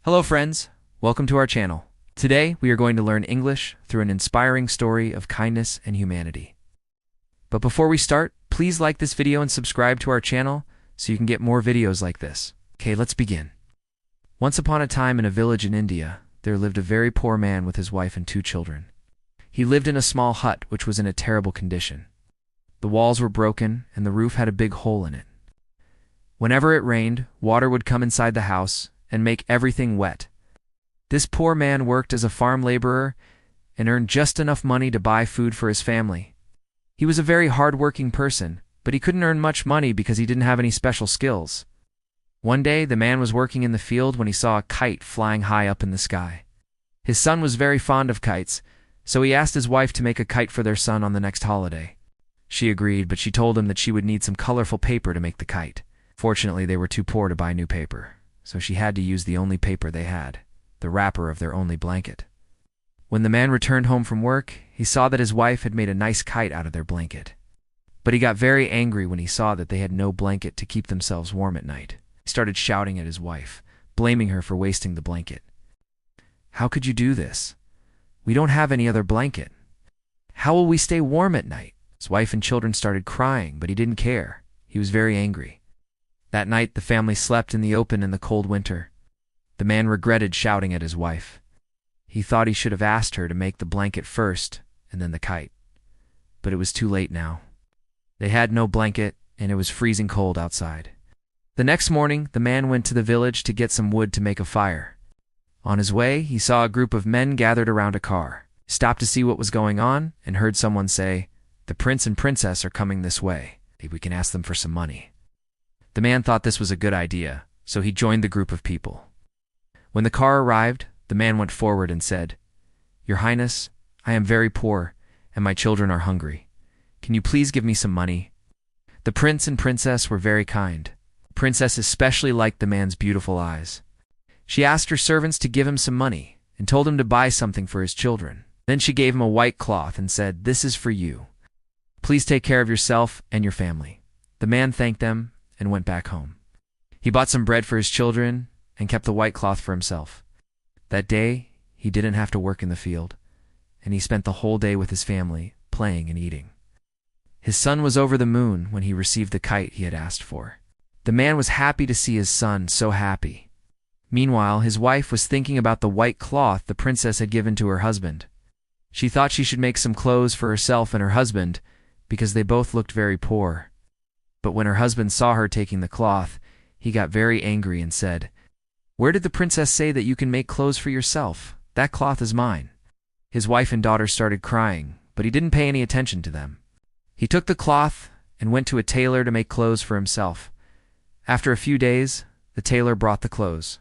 Hello friends, welcome to our channel. Today we are going to learn English through an inspiring story of kindness and humanity. But before we start, please like this video and subscribe to our channel so you can get more videos like this. Okay, let's begin. Once upon a time in a village in India, there lived a very poor man with his wife and 2 children. He lived in a small hut which was in a terrible condition. The walls were broken and the roof had a big hole in it. Whenever it rained, water would come inside the house and make everything wet. This poor man worked as a farm laborer and earned just enough money to buy food for his family. He was a very hard-working person, but he couldn't earn much money because he didn't have any special skills. One day, the man was working in the field when he saw a kite flying high up in the sky. His son was very fond of kites, so he asked his wife to make a kite for their son on the next holiday. She agreed, but she told him that she would need some colorful paper to make the kite. Fortunately, they were too poor to buy new paper, so she had to use the only paper they had, the wrapper of their only blanket. When the man returned home from work, he saw that his wife had made a nice kite out of their blanket. But he got very angry when he saw that they had no blanket to keep themselves warm at night. He started shouting at his wife, blaming her for wasting the blanket. "How could you do this? We don't have any other blanket. How will we stay warm at night?" His wife and children started crying, but he didn't care. He was very angry. That night, the family slept in the open in the cold winter. The man regretted shouting at his wife. He thought he should have asked her to make the blanket first and then the kite. But it was too late now. They had no blanket, and it was freezing cold outside. The next morning, the man went to the village to get some wood to make a fire. On his way, he saw a group of men gathered around a car. He stopped to see what was going on and heard someone say, "The prince and princess are coming this way. We can ask them for some money." The man thought this was a good idea, so he joined the group of people. When the car arrived, the man went forward and said, "Your Highness, I am very poor, and my children are hungry. Can you please give me some money?" The prince and princess were very kind. The princess especially liked the man's beautiful eyes. She asked her servants to give him some money and told him to buy something for his children. Then she gave him a white cloth and said, "This is for you. Please take care of yourself and your family." The man thanked them and went back home. He bought some bread for his children and kept the white cloth for himself. That day, he didn't have to work in the field, and he spent the whole day with his family, playing and eating. His son was over the moon when he received the kite he had asked for. The man was happy to see his son so happy. Meanwhile, his wife was thinking about the white cloth the princess had given to her husband. She thought she should make some clothes for herself and her husband because they both looked very poor. But when her husband saw her taking the cloth, he got very angry and said, "Where did the princess say that you can make clothes for yourself? That cloth is mine." His wife and daughter started crying, but he didn't pay any attention to them. He took the cloth and went to a tailor to make clothes for himself. After a few days, the tailor brought the clothes.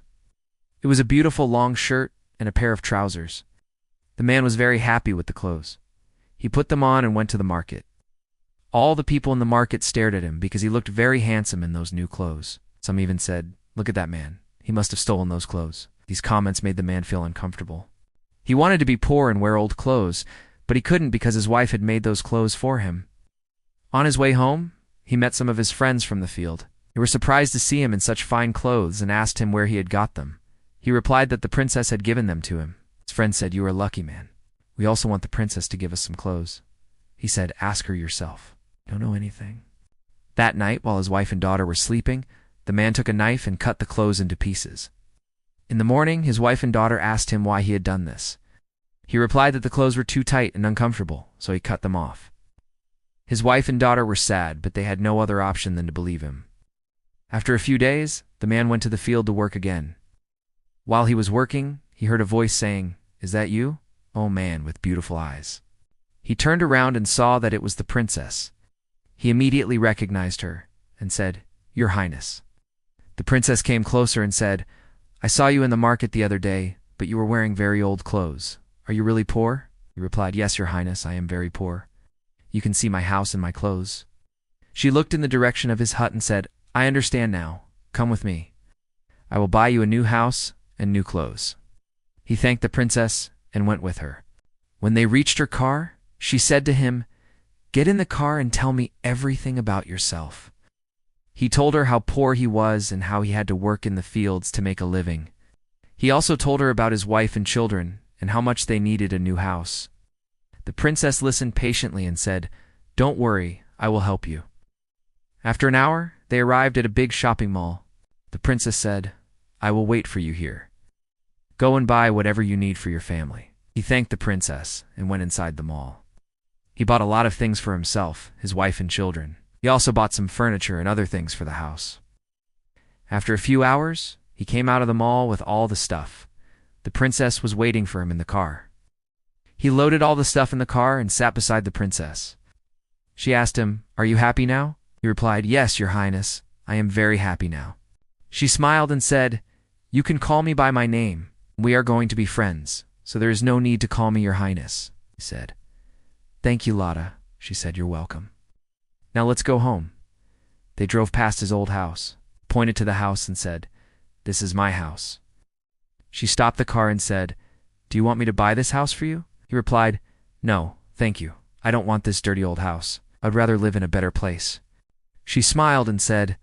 It was a beautiful long shirt and a pair of trousers. The man was very happy with the clothes. He put them on and went to the market. All the people in the market stared at him because he looked very handsome in those new clothes. Some even said, "Look at that man. He must have stolen those clothes." These comments made the man feel uncomfortable. He wanted to be poor and wear old clothes, but he couldn't because his wife had made those clothes for him. On his way home, he met some of his friends from the field. They were surprised to see him in such fine clothes and asked him where he had got them. He replied that the princess had given them to him. His friend said, "You are a lucky man. We also want the princess to give us some clothes." He said, "Ask her yourself. Don't know anything." That night, while his wife and daughter were sleeping, the man took a knife and cut the clothes into pieces. In the morning, his wife and daughter asked him why he had done this. He replied that the clothes were too tight and uncomfortable, so he cut them off. His wife and daughter were sad, but they had no other option than to believe him. After a few days, the man went to the field to work again. While he was working, he heard a voice saying, "Is that you? Oh man with beautiful eyes." He turned around and saw that it was the princess. He immediately recognized her and said, "Your Highness." The princess came closer and said, "I saw you in the market the other day, but you were wearing very old clothes. Are you really poor?" He replied, "Yes, Your Highness, I am very poor. You can see my house and my clothes." She looked in the direction of his hut and said, "I understand now. Come with me. I will buy you a new house and new clothes." He thanked the princess and went with her. When they reached her car, she said to him, "Get in the car and tell me everything about yourself." He told her how poor he was and how he had to work in the fields to make a living. He also told her about his wife and children and how much they needed a new house. The princess listened patiently and said, "Don't worry, I will help you." After an hour, they arrived at a big shopping mall. The princess said, "I will wait for you here. Go and buy whatever you need for your family." He thanked the princess and went inside the mall. He bought a lot of things for himself, his wife and children. He also bought some furniture and other things for the house. After a few hours, he came out of the mall with all the stuff. The princess was waiting for him in the car. He loaded all the stuff in the car and sat beside the princess. She asked him, "Are you happy now?" He replied, "Yes, Your Highness, I am very happy now." She smiled and said, "You can call me by my name. We are going to be friends, so there is no need to call me Your Highness," he said. "Thank you, Lotta," she said. "You're welcome. Now let's go home." They drove past his old house, pointed to the house and said, "This is my house." She stopped the car and said, "Do you want me to buy this house for you?" He replied, "No, thank you. I don't want this dirty old house. I'd rather live in a better place." She smiled and said,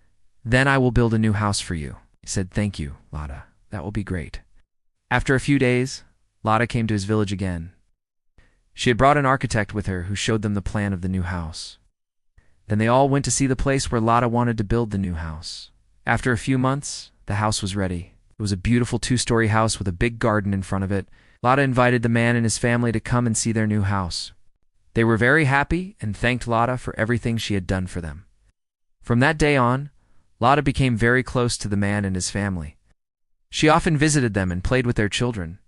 "Then I will build a new house for you." He said, "Thank you, Lotta. That will be great." After a few days, Lotta came to his village again. She had brought an architect with her who showed them the plan of the new house. Then they all went to see the place where Lotta wanted to build the new house. After a few months, the house was ready. It was a beautiful 2-story house with a big garden in front of it. Lotta invited the man and his family to come and see their new house. They were very happy and thanked Lotta for everything she had done for them. From that day on, Lotta became very close to the man and his family. She often visited them and played with their children.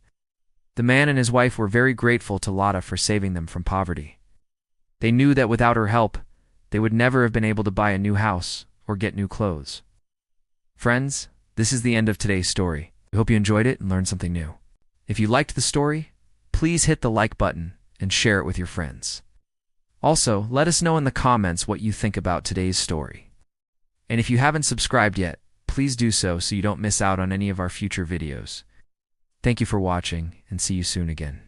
The man and his wife were very grateful to Lotta for saving them from poverty. They knew that without her help, they would never have been able to buy a new house or get new clothes. Friends, this is the end of today's story. We hope you enjoyed it and learned something new. If you liked the story, please hit the like button and share it with your friends. Also, let us know in the comments what you think about today's story. And if you haven't subscribed yet, please do so you don't miss out on any of our future videos. Thank you for watching, and see you soon again.